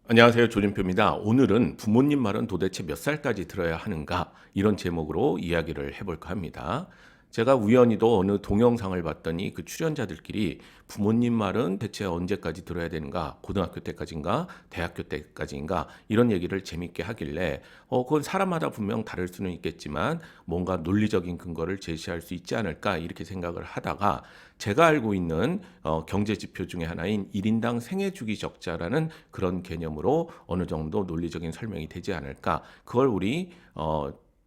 안녕하세요. 조진표입니다. 오늘은 부모님 말은 도대체 몇 살까지 들어야 하는가? 이런 제목으로 이야기를 해볼까 합니다. 제가 우연히도 어느 동영상을 봤더니 그 출연자들끼리 부모님 말은 대체 언제까지 들어야 되는가? 고등학교 때까지인가? 대학교 때까지인가? 이런 얘기를 재밌게 하길래 그건 사람마다 분명 다를 수는 있겠지만 뭔가 논리적인 근거를 제시할 수 있지 않을까? 이렇게 생각을 하다가 제가 알고 있는 경제 지표 중에 하나인 1인당 생애주기 적자라는 그런 개념으로 어느 정도 논리적인 설명이 되지 않을까? 그걸 우리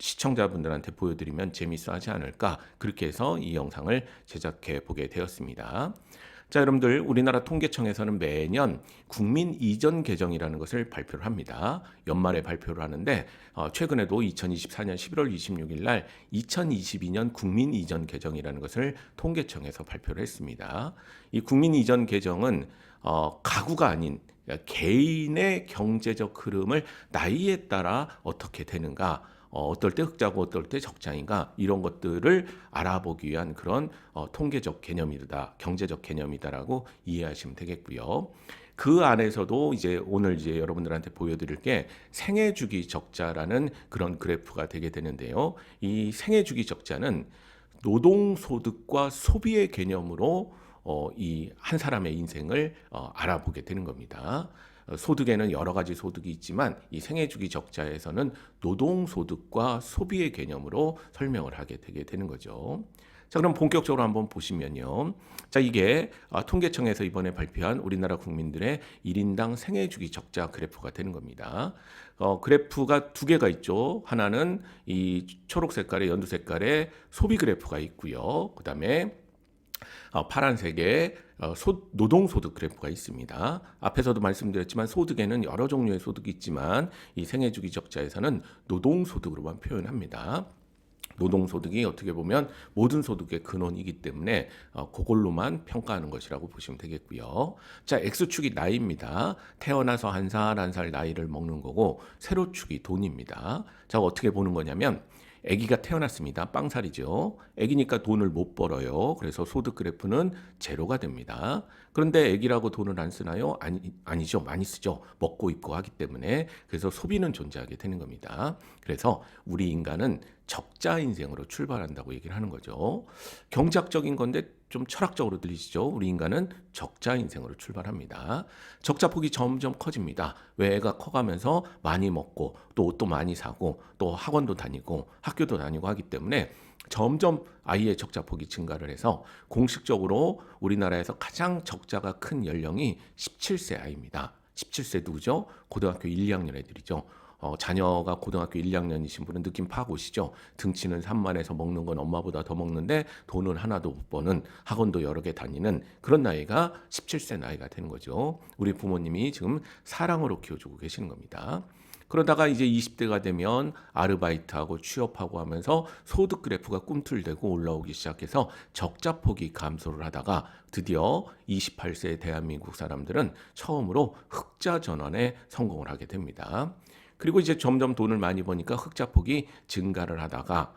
시청자분들한테 보여드리면 재밌어 하지 않을까? 그렇게 해서 이 영상을 제작해 보게 되었습니다. 자, 여러분들 우리나라 통계청에서는 매년 국민 이전 개정이라는 것을 발표를 합니다. 연말에 발표를 하는데 최근에도 2024년 11월 26일 날 2022년 국민 이전 개정이라는 것을 통계청에서 발표를 했습니다. 이 국민 이전 개정은 가구가 아닌 개인의 경제적 흐름을 나이에 따라 어떻게 되는가, 어떨 때 흑자고 어떨 때 적자인가 이런 것들을 알아보기 위한 그런 통계적 개념이다, 경제적 개념이다라고 이해하시면 되겠고요. 그 안에서도 오늘 여러분들한테 보여드릴 게 생애주기 적자라는 그런 그래프가 되게 되는데요. 이 생애주기 적자는 노동소득과 소비의 개념으로 이 한 사람의 인생을 알아보게 되는 겁니다. 소득에는 여러 가지 소득이 있지만 이 생애주기 적자에서는 노동소득과 소비의 개념으로 설명을 하게 되게 되는 거죠. 자, 그럼 본격적으로 한번 보시면요. 자, 이게 통계청에서 이번에 발표한 우리나라 국민들의 1인당 생애주기 적자 그래프가 되는 겁니다. 그래프가 두 개가 있죠. 하나는 이 초록 색깔의 연두 색깔의 소비 그래프가 있고요. 그다음에 파란색의 노동소득 그래프가 있습니다. 앞에서도 말씀드렸지만 소득에는 여러 종류의 소득이 있지만 이 생애주기 적자에서는 노동소득으로만 표현합니다. 노동소득이 어떻게 보면 모든 소득의 근원이기 때문에 그걸로만 평가하는 것이라고 보시면 되겠고요. 자, X축이 나이입니다. 태어나서 한 살 한 살 나이를 먹는 거고 세로축이 돈입니다. 자, 어떻게 보는 거냐면 아기가 태어났습니다. 빵살이죠. 아기니까 돈을 못 벌어요. 그래서 소득 그래프는 제로가 됩니다. 그런데 아기라고 돈을 안 쓰나요? 아니죠. 많이 쓰죠. 먹고 입고 하기 때문에. 그래서 소비는 존재하게 되는 겁니다. 그래서 우리 인간은 적자 인생으로 출발한다고 얘기를 하는 거죠. 경제학적인 건데 좀 철학적으로 들리시죠? 우리 인간은 적자 인생으로 출발합니다. 적자 폭이 점점 커집니다. 왜 애가 커가면서 많이 먹고 또 옷도 많이 사고 또 학원도 다니고 학교도 다니고 하기 때문에 점점 아이의 적자 폭이 증가를 해서 공식적으로 우리나라에서 가장 적자가 큰 연령이 17세 아이입니다. 17세 누구죠? 고등학교 1, 2학년 애들이죠. 자녀가 고등학교 1, 2학년이신 분은 느낌 파고 오시죠? 등치는 산만해서 먹는 건 엄마보다 더 먹는데 돈은 하나도 못 버는, 학원도 여러 개 다니는 그런 나이가 17세 나이가 되는 거죠. 우리 부모님이 지금 사랑으로 키워주고 계시는 겁니다. 그러다가 이제 20대가 되면 아르바이트하고 취업하고 하면서 소득 그래프가 꿈틀대고 올라오기 시작해서 적자폭이 감소를 하다가 드디어 28세 대한민국 사람들은 처음으로 흑자 전환에 성공을 하게 됩니다. 그리고 이제 점점 돈을 많이 버니까 흑자폭이 증가를 하다가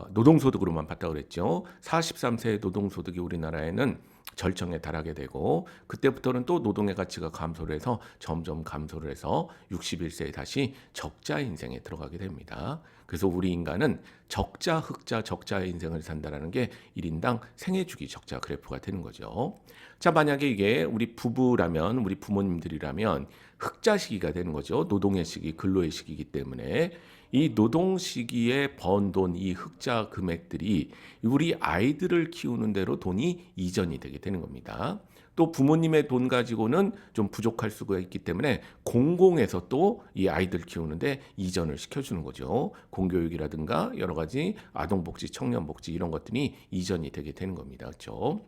노동소득으로만 봤다고 그랬죠. 43세의 노동소득이 우리나라에는 절정에 달하게 되고 그때부터는 또 노동의 가치가 감소를 해서 점점 감소를 해서 61세에 다시 적자 인생에 들어가게 됩니다. 그래서 우리 인간은 적자, 흑자, 적자의 인생을 산다는 게 1인당 생애주기 적자 그래프가 되는 거죠. 자, 만약에 이게 우리 부부라면, 우리 부모님들이라면 흑자 시기가 되는 거죠. 노동의 시기, 근로의 시기이기 때문에 이 노동 시기에 번 돈, 이 흑자 금액들이 우리 아이들을 키우는 대로 돈이 이전이 되게 되는 겁니다. 또 부모님의 돈 가지고는 좀 부족할 수가 있기 때문에 공공에서 또 이 아이들 키우는데 이전을 시켜주는 거죠. 공교육이라든가 여러 가지 아동복지, 청년복지 이런 것들이 이전이 되게 되는 겁니다. 그렇죠?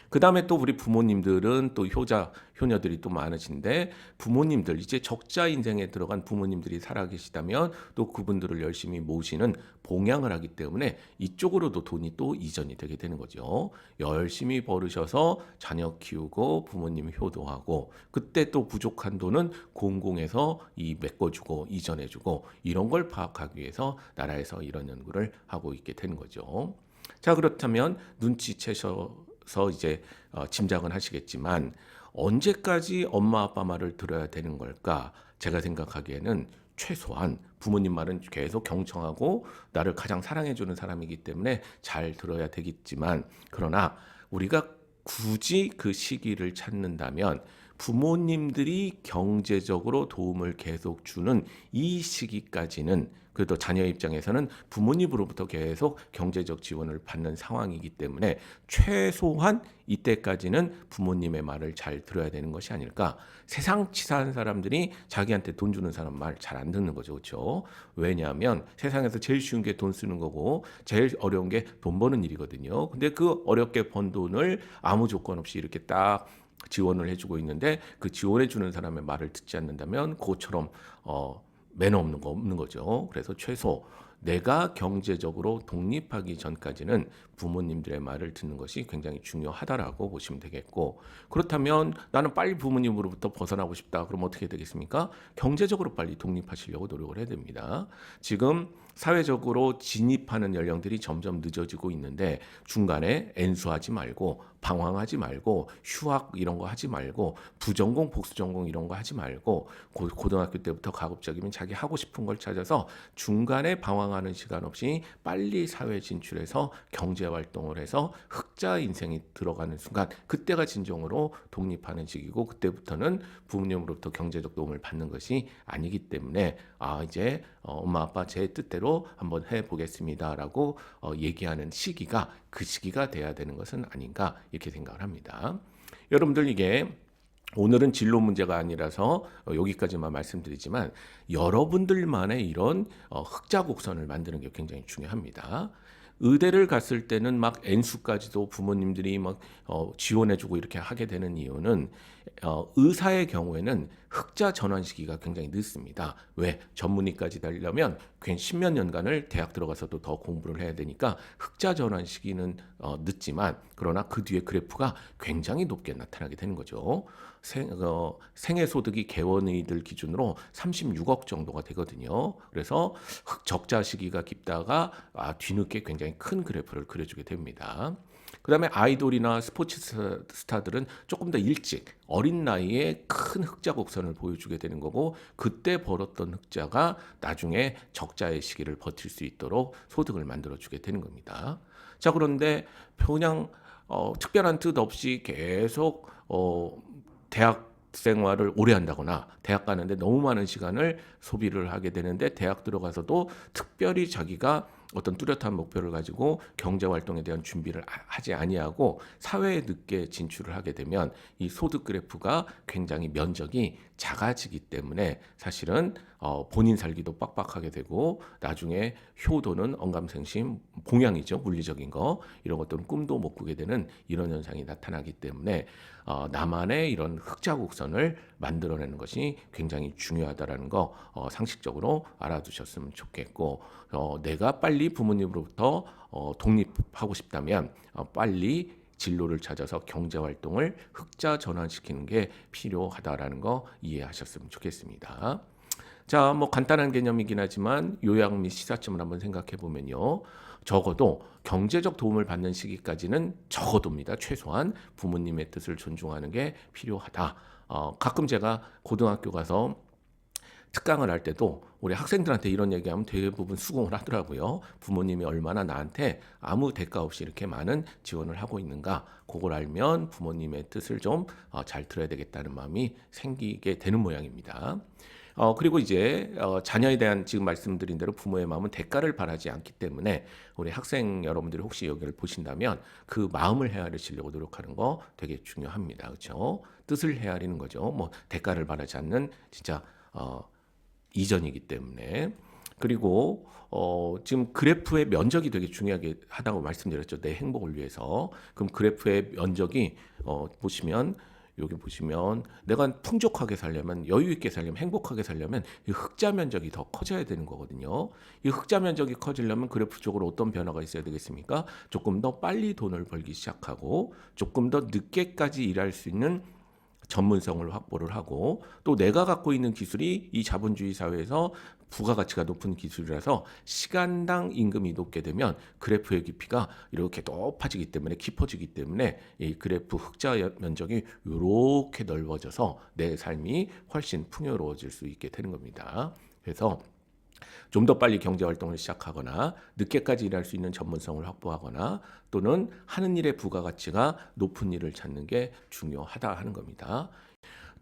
그 다음에 또 우리 부모님들은 또 효녀들이 또 많으신데 부모님들 이제 적자 인생에 들어간 부모님들이 살아계시다면 또 그분들을 열심히 모시는 봉양을 하기 때문에 이쪽으로도 돈이 또 이전이 되게 되는 거죠. 열심히 벌으셔서 자녀 키우고 부모님 효도하고 그때 또 부족한 돈은 공공에서 이 메꿔주고 이전해주고 이런 걸 파악하기 위해서 나라에서 이런 연구를 하고 있게 되는 거죠. 자, 그렇다면 눈치채셔서 이제 짐작은 하시겠지만 언제까지 엄마 아빠 말을 들어야 되는 걸까? 제가 생각하기에는 최소한 부모님 말은 계속 경청하고 나를 가장 사랑해주는 사람이기 때문에 잘 들어야 되겠지만, 그러나 우리가 굳이 그 시기를 찾는다면 부모님들이 경제적으로 도움을 계속 주는 이 시기까지는, 그래도 자녀 입장에서는 부모님으로부터 계속 경제적 지원을 받는 상황이기 때문에 최소한 이때까지는 부모님의 말을 잘 들어야 되는 것이 아닐까. 세상 치사한 사람들이 자기한테 돈 주는 사람 말 잘 안 듣는 거죠. 그렇죠? 왜냐하면 세상에서 제일 쉬운 게 돈 쓰는 거고 제일 어려운 게 돈 버는 일이거든요. 근데 그 어렵게 번 돈을 아무 조건 없이 이렇게 딱 지원을 해주고 있는데, 그 지원해주는 사람의 말을 듣지 않는다면 그처럼 매너 없는 거죠. 그래서 최소 내가 경제적으로 독립하기 전까지는 부모님들의 말을 듣는 것이 굉장히 중요하다라고 보시면 되겠고, 그렇다면 나는 빨리 부모님으로부터 벗어나고 싶다. 그럼 어떻게 되겠습니까? 경제적으로 빨리 독립하시려고 노력을 해야 됩니다. 지금 사회적으로 진입하는 연령들이 점점 늦어지고 있는데 중간에 엔수하지 말고 방황하지 말고 휴학 이런 거 하지 말고 부전공 복수전공 이런 거 하지 말고 고등학교 때부터 가급적이면 자기 하고 싶은 걸 찾아서 중간에 방황하는 시간 없이 빨리 사회 진출해서 경제 활동을 해서 흑자 인생이 들어가는 순간, 그때가 진정으로 독립하는 시기고, 그때부터는 부모님으로부터 경제적 도움을 받는 것이 아니기 때문에 이제 엄마 아빠 제 뜻대로 한번 해보겠습니다라고 얘기하는 시기가 그 시기가 돼야 되는 것은 아닌가, 이렇게 생각을 합니다. 여러분들, 이게 오늘은 진로 문제가 아니라서 여기까지만 말씀드리지만 여러분들만의 이런 흑자곡선을 만드는 게 굉장히 중요합니다. 의대를 갔을 때는 막 N수까지도 부모님들이 막 지원해주고 이렇게 하게 되는 이유는 의사의 경우에는 흑자 전환 시기가 굉장히 늦습니다. 왜? 전문의까지 달려면 괜히 10몇 년간을 대학 들어가서도 더 공부를 해야 되니까 흑자 전환 시기는 늦지만, 그러나 그 뒤에 그래프가 굉장히 높게 나타나게 되는 거죠. 생애 소득이 개원의들 기준으로 36억 정도가 되거든요. 그래서 적자 시기가 깊다가 뒤늦게 굉장히 큰 그래프를 그려주게 됩니다. 그 다음에 아이돌이나 스포츠 스타들은 조금 더 일찍 어린 나이에 큰 흑자 곡선을 보여주게 되는 거고, 그때 벌었던 흑자가 나중에 적자의 시기를 버틸 수 있도록 소득을 만들어주게 되는 겁니다. 자, 그런데 그냥 특별한 뜻 없이 계속 대학 생활을 오래 한다거나 대학 가는데 너무 많은 시간을 소비를 하게 되는데, 대학 들어가서도 특별히 자기가 어떤 뚜렷한 목표를 가지고 경제 활동에 대한 준비를 하지 아니하고 사회에 늦게 진출을 하게 되면 이 소득 그래프가 굉장히 면적이 작아지기 때문에 사실은 본인 살기도 빡빡하게 되고 나중에 효도는 언감생심, 봉양이죠, 물리적인 거, 이런 것들은 꿈도 못 꾸게 되는 이런 현상이 나타나기 때문에 나만의 이런 흑자 곡선을 만들어내는 것이 굉장히 중요하다라는 거 상식적으로 알아두셨으면 좋겠고, 내가 빨리 부모님으로부터 독립하고 싶다면 빨리 진로를 찾아서 경제 활동을 흑자 전환시키는 게 필요하다라는 거 이해하셨으면 좋겠습니다. 자, 뭐 간단한 개념이긴 하지만 요약 및 시사점을 한번 생각해 보면요. 적어도 경제적 도움을 받는 시기까지는 적어도입니다. 최소한 부모님의 뜻을 존중하는 게 필요하다. 가끔 제가 고등학교 가서 특강을 할 때도 우리 학생들한테 이런 얘기하면 대부분 수긍을 하더라고요. 부모님이 얼마나 나한테 아무 대가 없이 이렇게 많은 지원을 하고 있는가, 그걸 알면 부모님의 뜻을 좀 잘 들어야 되겠다는 마음이 생기게 되는 모양입니다. 그리고 이제 자녀에 대한 지금 말씀드린 대로 부모의 마음은 대가를 바라지 않기 때문에 우리 학생 여러분들이 혹시 여기를 보신다면 그 마음을 헤아리시려고 노력하는 거 되게 중요합니다. 그렇죠? 뜻을 헤아리는 거죠. 뭐 대가를 바라지 않는 진짜 이전이기 때문에. 그리고 지금 그래프의 면적이 되게 중요하게 하다고 말씀드렸죠. 내 행복을 위해서. 그럼 그래프의 면적이 보시면, 여기 보시면 내가 풍족하게 살려면, 여유 있게 살려면, 행복하게 살려면 이 흑자 면적이 더 커져야 되는 거거든요. 이 흑자 면적이 커지려면 그래프 쪽으로 어떤 변화가 있어야 되겠습니까? 조금 더 빨리 돈을 벌기 시작하고 조금 더 늦게까지 일할 수 있는 전문성을 확보를 하고 또 내가 갖고 있는 기술이 이 자본주의 사회에서 부가가치가 높은 기술이라서 시간당 임금이 높게 되면 그래프의 깊이가 이렇게 높아지기 때문에 깊어지기 때문에 이 그래프 흑자 면적이 이렇게 넓어져서 내 삶이 훨씬 풍요로워질 수 있게 되는 겁니다. 그래서 좀 더 빨리 경제활동을 시작하거나 늦게까지 일할 수 있는 전문성을 확보하거나 또는 하는 일의 부가가치가 높은 일을 찾는 게 중요하다 하는 겁니다.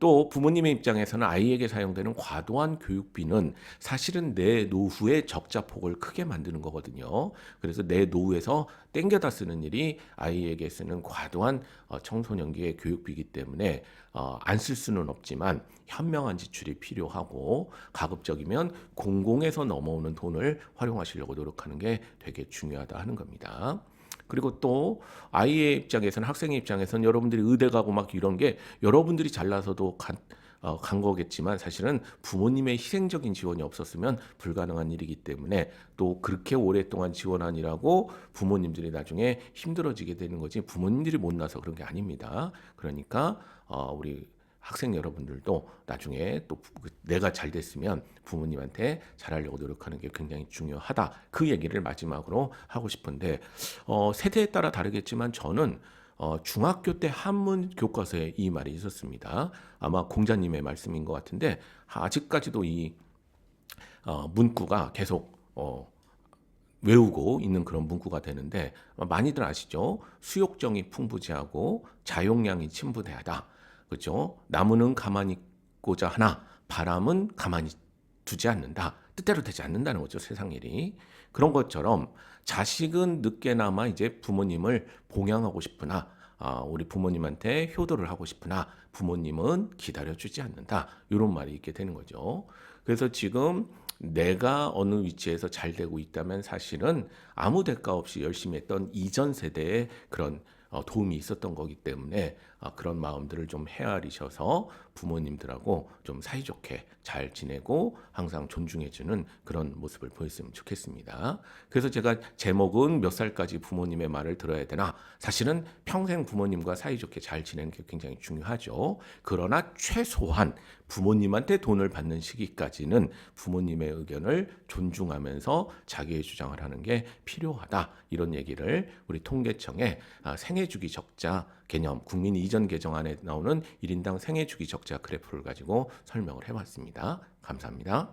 또 부모님의 입장에서는 아이에게 사용되는 과도한 교육비는 사실은 내 노후의 적자폭을 크게 만드는 거거든요. 그래서 내 노후에서 땡겨다 쓰는 일이 아이에게 쓰는 과도한 청소년기의 교육비이기 때문에 안 쓸 수는 없지만 현명한 지출이 필요하고 가급적이면 공공에서 넘어오는 돈을 활용하시려고 노력하는 게 되게 중요하다 하는 겁니다. 그리고 또 아이의 입장에서는 학생의 입장에서는 여러분들이 의대 가고 막 이런 게 여러분들이 잘나서도 간 거겠지만 사실은 부모님의 희생적인 지원이 없었으면 불가능한 일이기 때문에 또 그렇게 오랫동안 지원하느라고 부모님들이 나중에 힘들어지게 되는 거지 부모님들이 못나서 그런 게 아닙니다. 그러니까 우리 학생 여러분들도 나중에 또 내가 잘 됐으면 부모님한테 잘하려고 노력하는 게 굉장히 중요하다. 그 얘기를 마지막으로 하고 싶은데 세대에 따라 다르겠지만 저는 중학교 때 한문 교과서에 이 말이 있었습니다. 아마 공자님의 말씀인 것 같은데 아직까지도 이 문구가 계속 외우고 있는 그런 문구가 되는데 많이들 아시죠? 수욕정이 풍부지하고 자용량이 침부대하다. 그렇죠? 나무는 가만히 있고자 하나 바람은 가만히 두지 않는다. 뜻대로 되지 않는다는 거죠. 세상 일이. 그런 것처럼 자식은 늦게나마 이제 부모님을 봉양하고 싶으나 우리 부모님한테 효도를 하고 싶으나 부모님은 기다려주지 않는다. 이런 말이 있게 되는 거죠. 그래서 지금 내가 어느 위치에서 잘 되고 있다면 사실은 아무 대가 없이 열심히 했던 이전 세대의 그런 도움이 있었던 거기 때문에 그런 마음들을 좀 헤아리셔서 부모님들하고 좀 사이좋게 잘 지내고 항상 존중해주는 그런 모습을 보였으면 좋겠습니다. 그래서 제가 제목은 몇 살까지 부모님의 말을 들어야 되나? 사실은 평생 부모님과 사이좋게 잘 지내는 게 굉장히 중요하죠. 그러나 최소한 부모님한테 돈을 받는 시기까지는 부모님의 의견을 존중하면서 자기의 주장을 하는 게 필요하다. 이런 얘기를 우리 통계청의 생애주기 적자 개념, 국민 이전 개정안에 나오는 1인당 생애주기 적자 그래프를 가지고 설명을 해봤습니다. 감사합니다.